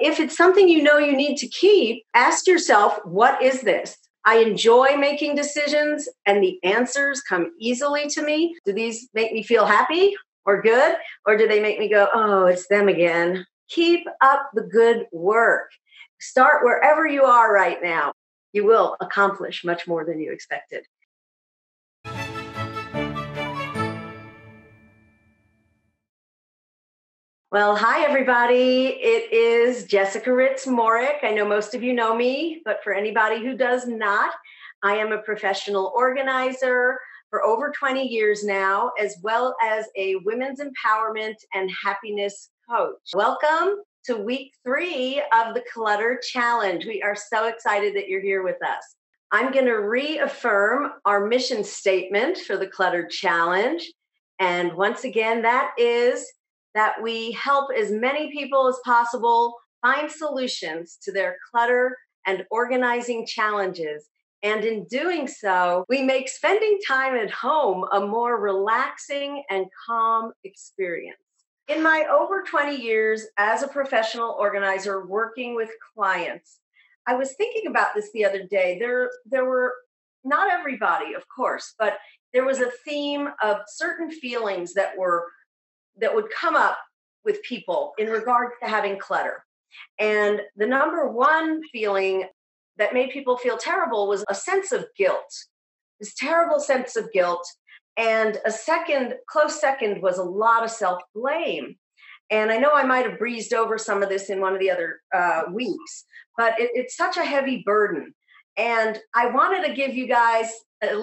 If it's something you know you need to keep, ask yourself, what is this? I enjoy making decisions and the answers come easily to me. Do these make me feel happy or good? Or do they make me go, oh, it's them again? Keep up the good work. Start wherever you are right now. You will accomplish much more than you expected. Well, hi, everybody. It is Jessica Hritz Morrick. I know most of you know me, but for anybody who does not, I am a professional organizer for over 20 years now, as well as a women's empowerment and happiness coach. Welcome to week 3 of the Clutter Challenge. We are so excited that you're here with us. I'm going to reaffirm our mission statement for the Clutter Challenge. And once again, that is that we help as many people as possible find solutions to their clutter and organizing challenges. And in doing so, we make spending time at home a more relaxing and calm experience. In my over 20 years as a professional organizer working with clients, I was thinking about this the other day. There were, not everybody, of course, but there was a theme of certain feelings that would come up with people in regards to having clutter. And the number one feeling that made people feel terrible was a sense of guilt, this terrible sense of guilt. And close second was a lot of self-blame. And I know I might have breezed over some of this in one of the other weeks, but it's such a heavy burden. And I wanted to give you guys a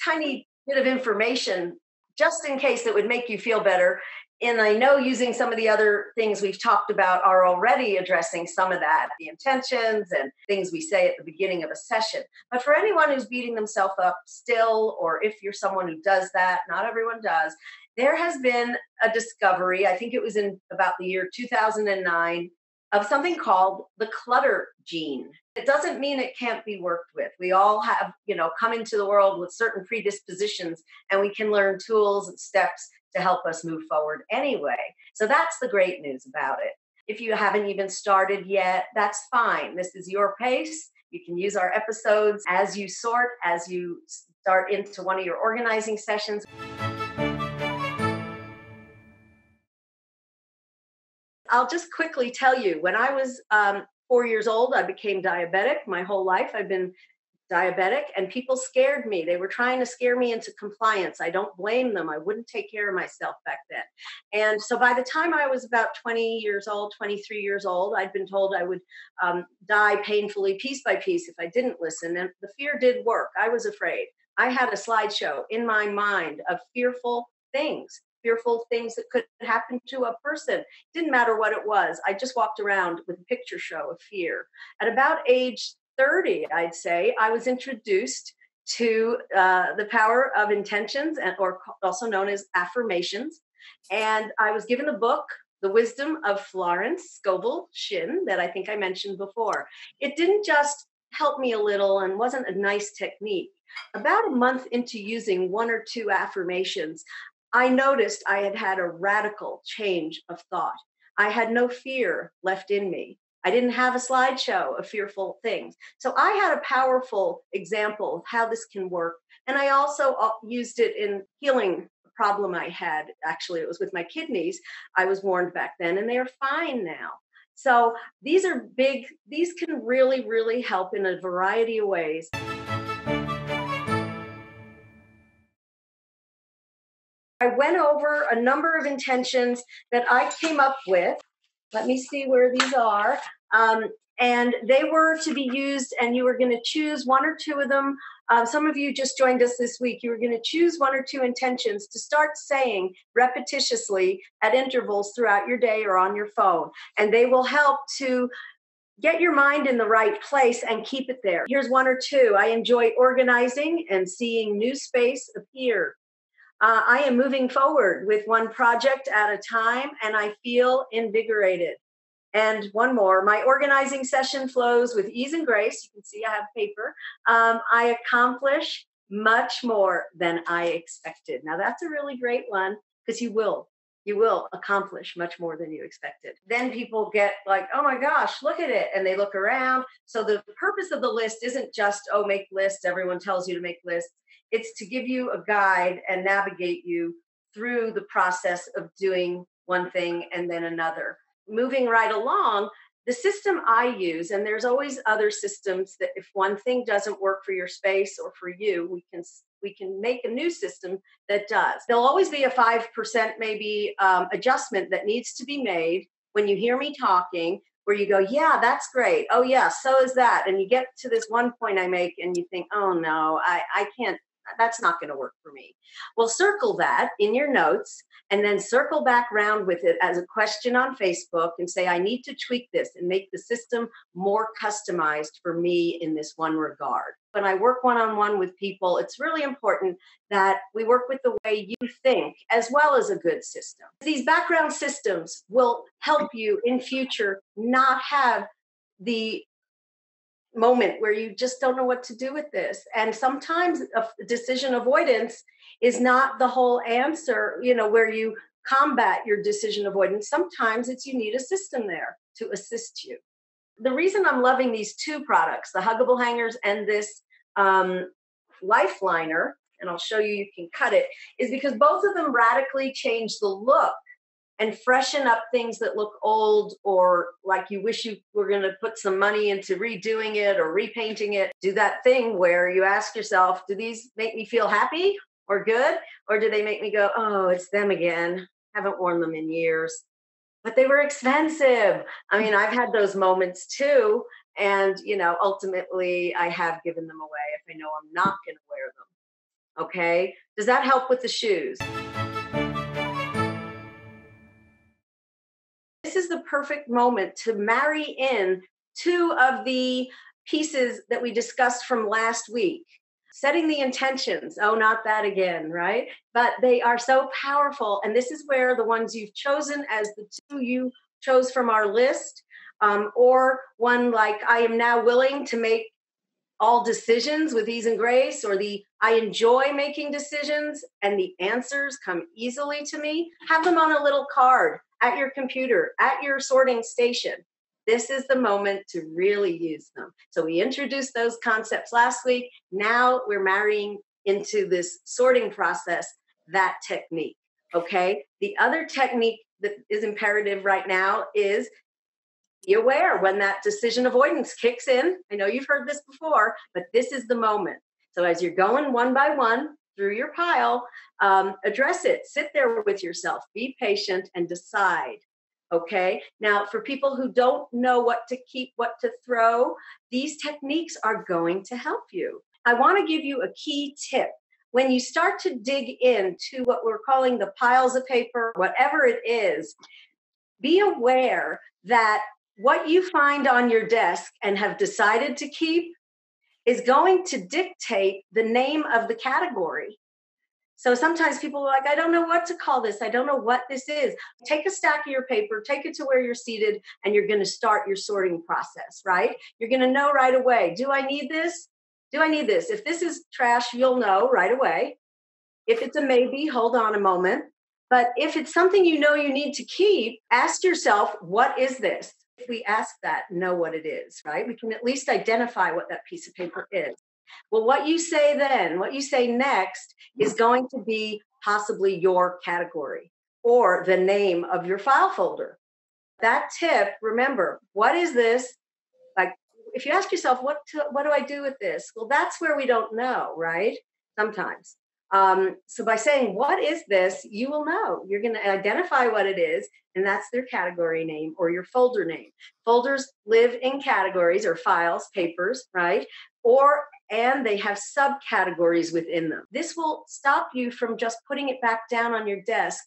tiny bit of information just in case it would make you feel better. And I know using some of the other things we've talked about are already addressing some of that, the intentions and things we say at the beginning of a session. But for anyone who's beating themselves up still, or if you're someone who does that, not everyone does, there has been a discovery, I think it was in about the year 2009, of something called the clutter gene. It doesn't mean it can't be worked with. We all have, come into the world with certain predispositions, and we can learn tools and steps to help us move forward anyway. So that's the great news about it. If you haven't even started yet, that's fine. This is your pace. You can use our episodes as you start into one of your organizing sessions. I'll just quickly tell you, when I was 4 years old, I became diabetic. My whole life I've been diabetic, and people scared me. They were trying to scare me into compliance. I don't blame them. I wouldn't take care of myself back then. And so by the time I was about 20 years old, 23 years old, I'd been told I would die painfully piece by piece if I didn't listen. And the fear did work. I was afraid. I had a slideshow in my mind of fearful things that could happen to a person. Didn't matter what it was. I just walked around with a picture show of fear. At about age 30, I'd say, I was introduced to the power of intentions, or also known as affirmations. And I was given a book, The Wisdom of Florence Scovel Shinn, that I think I mentioned before. It didn't just help me a little and wasn't a nice technique. About a month into using 1 or 2 affirmations, I noticed I had had a radical change of thought. I had no fear left in me. I didn't have a slideshow of fearful things. So I had a powerful example of how this can work. And I also used it in healing a problem I had. Actually, it was with my kidneys. I was warned back then, and they're fine now. So these are big. These can really, really help in a variety of ways. I went over a number of intentions that I came up with. Let me see where these are. And they were to be used, and you were going to choose 1 or 2 of them. Some of you just joined us this week. You were going to choose 1 or 2 intentions to start saying repetitiously at intervals throughout your day or on your phone. And they will help to get your mind in the right place and keep it there. Here's 1 or 2. I enjoy organizing and seeing new space appear. I am moving forward with one project at a time, and I feel invigorated. And 1 more, my organizing session flows with ease and grace. You can see I have paper. I accomplish much more than I expected. Now, that's a really great one, because you will. you will accomplish much more than you expected. Then people get like, oh my gosh, look at it. And they look around. So the purpose of the list isn't just, oh, make lists. Everyone tells you to make lists. It's to give you a guide and navigate you through the process of doing one thing and then another. Moving right along, the system I use, and there's always other systems that if one thing doesn't work for your space or for you, we can make a new system that does. There'll always be a 5% maybe adjustment that needs to be made when you hear me talking, where you go, yeah, that's great. Oh yeah, so is that. And you get to this one point I make and you think, oh no, I can't, that's not going to work for me. Well, circle that in your notes and then circle back around with it as a question on Facebook and say, I need to tweak this and make the system more customized for me in this one regard. When I work one-on-one with people, it's really important that we work with the way you think as well as a good system. These background systems will help you in future not have the moment where you just don't know what to do with this. And sometimes decision avoidance is not the whole answer, where you combat your decision avoidance. Sometimes it's you need a system there to assist you. The reason I'm loving these two products, the huggable hangers and this lifeliner, and I'll show you can cut it, is because both of them radically change the look and freshen up things that look old or like you wish you were going to put some money into redoing it or repainting it. Do that thing where you ask yourself, do these make me feel happy or good? Or do they make me go, oh, it's them again. Haven't worn them in years. But they were expensive. I mean, I've had those moments too. And, ultimately I have given them away if I know I'm not going to wear them. Okay. Does that help with the shoes? This is the perfect moment to marry in two of the pieces that we discussed from last week. Setting the intentions. Oh, not that again, right? But they are so powerful. And this is where the ones you've chosen as the two you chose from our list, or one like I am now willing to make all decisions with ease and grace, or the I enjoy making decisions and the answers come easily to me. Have them on a little card at your computer, at your sorting station. This is the moment to really use them. So we introduced those concepts last week. Now we're marrying into this sorting process, that technique, okay? The other technique that is imperative right now is be aware when that decision avoidance kicks in. I know you've heard this before, but this is the moment. So as you're going one by one through your pile, address it. Sit there with yourself. Be patient and decide. Okay. Now, for people who don't know what to keep, what to throw, these techniques are going to help you. I want to give you a key tip. When you start to dig into what we're calling the piles of paper, whatever it is, be aware that what you find on your desk and have decided to keep is going to dictate the name of the category. So sometimes people are like, I don't know what to call this. I don't know what this is. Take a stack of your paper, take it to where you're seated, and you're going to start your sorting process, right? You're going to know right away. Do I need this? Do I need this? If this is trash, you'll know right away. If it's a maybe, hold on a moment. But if it's something you know you need to keep, ask yourself, what is this? If we ask that, know what it is, right? We can at least identify what that piece of paper is. Well, what you say then, what you say next is going to be possibly your category or the name of your file folder. That tip, remember, what is this? Like, if you ask yourself, what do I do with this? Well, that's where we don't know, right? Sometimes. So by saying, what is this? You will know. You're going to identify what it is, and that's their category name or your folder name. Folders live in categories or files, papers, right? And they have subcategories within them. This will stop you from just putting it back down on your desk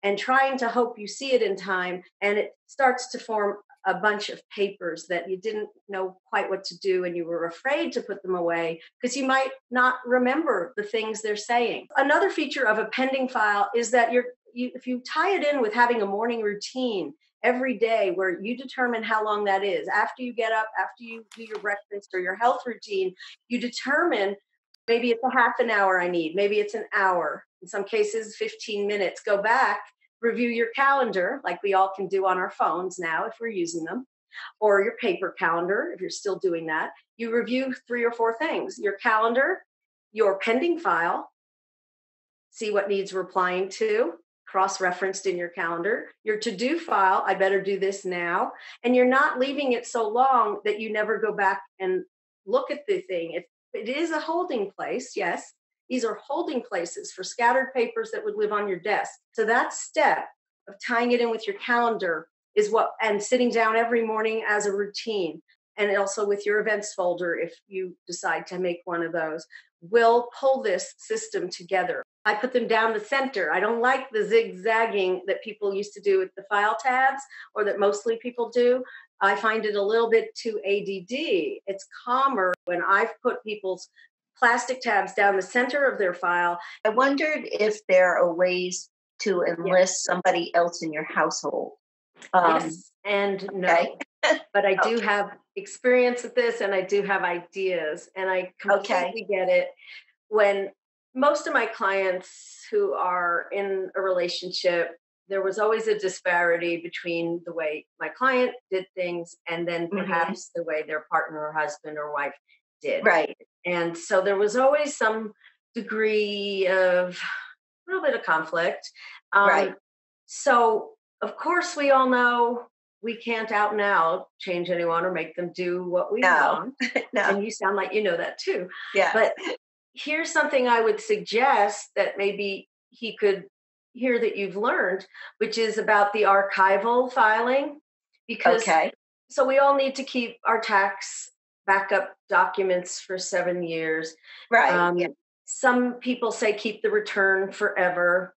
and trying to hope you see it in time, and it starts to form a bunch of papers that you didn't know quite what to do and you were afraid to put them away because you might not remember the things they're saying. Another feature of a pending file is that if you tie it in with having a morning routine every day where you determine how long that is, after you get up, after you do your breakfast or your health routine, you determine maybe it's a half an hour I need, maybe it's an hour, in some cases 15 minutes. Go back review your calendar, like we all can do on our phones now if we're using them, or your paper calendar, if you're still doing that. You review 3 or 4 things: your calendar, your pending file, see what needs replying to, cross-referenced in your calendar, your to-do file, I better do this now. And you're not leaving it so long that you never go back and look at the thing. It is a holding place, yes. These are holding places for scattered papers that would live on your desk. So that step of tying it in with your calendar is what, and sitting down every morning as a routine, and also with your events folder, if you decide to make one of those, will pull this system together. I put them down the center. I don't like the zigzagging that people used to do with the file tabs, or that mostly people do. I find it a little bit too ADD. It's calmer when I've put people's plastic tabs down the center of their file. I wondered if there are ways to enlist somebody else in your household. Yes and no. Okay. But I do have experience with this, and I do have ideas, and I completely get it. When most of my clients who are in a relationship, there was always a disparity between the way my client did things and then perhaps the way their partner or husband or wife did. Right. And so there was always some degree of a little bit of conflict. Right. So, of course, we all know we can't out and out change anyone or make them do what we want. No. And you sound like you know that too. Yeah. But here's something I would suggest that maybe he could hear that you've learned, which is about the archival filing. Because so we all need to keep our tax backup documents for 7 years. Right. Some people say keep the return forever.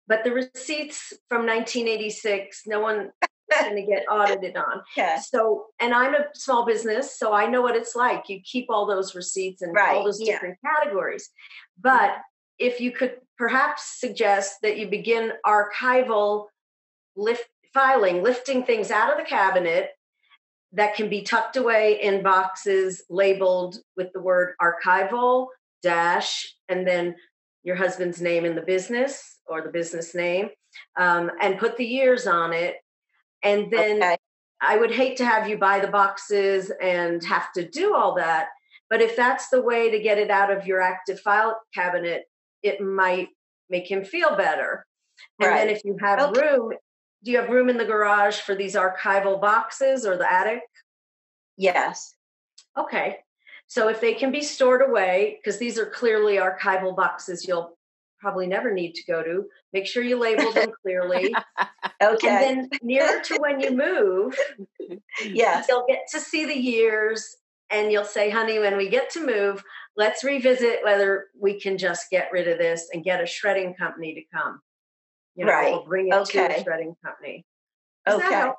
But the receipts from 1986, no one is going to get audited on. So, and I'm a small business, so I know what it's like. You keep all those receipts and all those different categories. But if you could perhaps suggest that you begin archival filing, lifting things out of the cabinet that can be tucked away in boxes labeled with the word archival dash, and then your husband's name in the business or the business name, and put the years on it. And then I would hate to have you buy the boxes and have to do all that. But if that's the way to get it out of your active file cabinet, it might make him feel better. And then if you have room, do you have room in the garage for these archival boxes or the attic? Yes. Okay. So if they can be stored away, because these are clearly archival boxes you'll probably never need to go to, make sure you label them clearly. And then nearer to when you move, you'll get to see the years, and you'll say, honey, when we get to move, let's revisit whether we can just get rid of this and get a shredding company to come. We'll bring it to a shredding company. Does that help?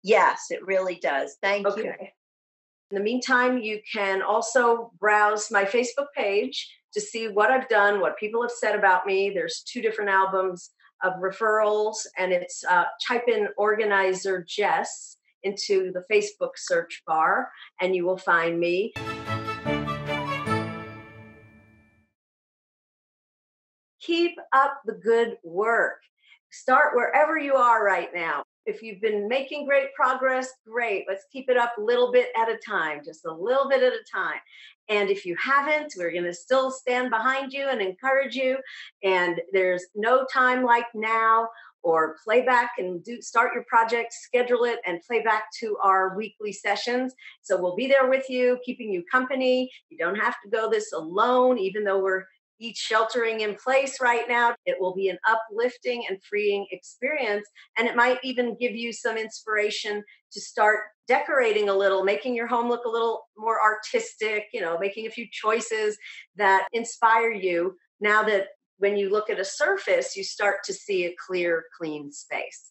Yes, it really does. Thank you. In the meantime, you can also browse my Facebook page to see what I've done, what people have said about me. There's 2 different albums of referrals, and it's type in Organizer Jess into the Facebook search bar, and you will find me. Keep up the good work. Start wherever you are right now. If you've been making great progress, great. Let's keep it up a little bit at a time, just a little bit at a time. And if you haven't, we're going to still stand behind you and encourage you. And there's no time like now, or play back and start your project, schedule it, and play back to our weekly sessions. So we'll be there with you, keeping you company. You don't have to go this alone, even though we're each sheltering in place right now. It will be an uplifting and freeing experience. And it might even give you some inspiration to start decorating a little, making your home look a little more artistic, making a few choices that inspire you, now that when you look at a surface, you start to see a clear, clean space.